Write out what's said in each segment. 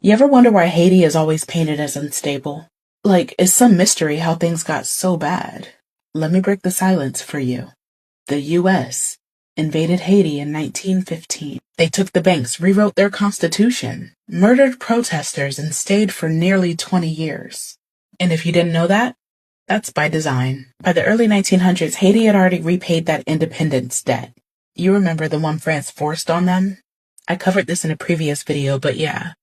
You ever wonder why Haiti is always painted as unstable? Like, it's some mystery how things got so bad. Let me break the silence for you. The U.S. invaded Haiti in 1915. They took the banks, rewrote their constitution, murdered protesters, and stayed for nearly 20 years. And if you didn't know that, that's by design. By the early 1900s, Haiti had already repaid that independence debt. You remember the one France forced on them? I covered this in a previous video, but yeah.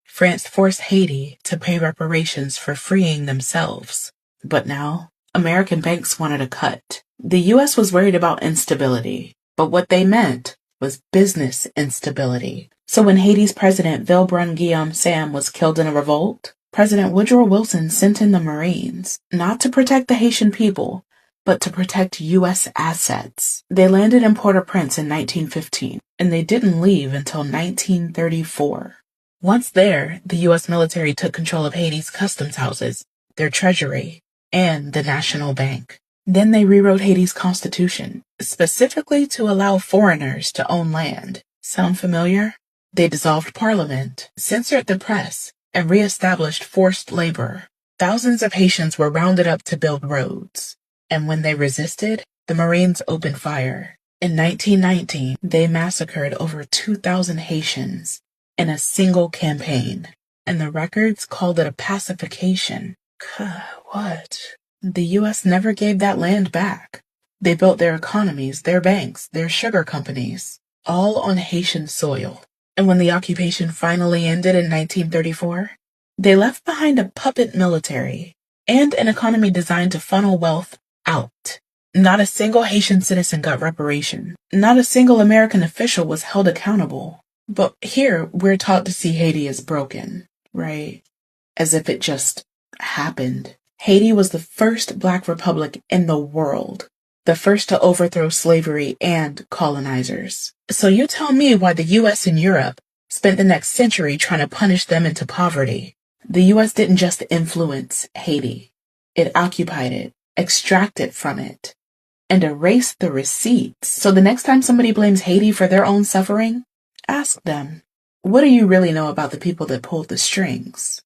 France forced Haiti to pay reparations for freeing themselves. But now, American banks wanted a cut. The U.S. was worried about instability, but what they meant was business instability. So when Haiti's president, Vilbrun Guillaume Sam, was killed in a revolt, President Woodrow Wilson sent in the Marines, not to protect the Haitian people, but to protect U.S. assets. They landed in Port-au-Prince in 1915, and they didn't leave until 1934. Once there, the U.S. military took control of Haiti's customs houses, their treasury, and the national bank. Then they rewrote Haiti's constitution, specifically to allow foreigners to own land. Sound familiar? They dissolved parliament, censored the press, and re-established forced labor. Thousands of Haitians were rounded up to build roads. And when they resisted, the Marines opened fire. In 1919, they massacred over 2,000 Haitians in a single campaign, and the records called it a pacification. What? The U.S. never gave that land back. They built their economies, their banks, their sugar companies, all on Haitian soil. And when the occupation finally ended in 1934, they left behind a puppet military and an economy designed to funnel wealth out. Not a single Haitian citizen got reparation. Not a single American official was held accountable. But here, we're taught to see Haiti as broken, right? As if it just happened. Haiti was the first Black republic in the world, the first to overthrow slavery and colonizers. So you tell me why the U.S. and Europe spent the next century trying to punish them into poverty. The U.S. didn't just influence Haiti. It occupied it, extracted from it, and erased the receipts. So the next time somebody blames Haiti for their own suffering, ask them, what do you really know about the people that pulled the strings?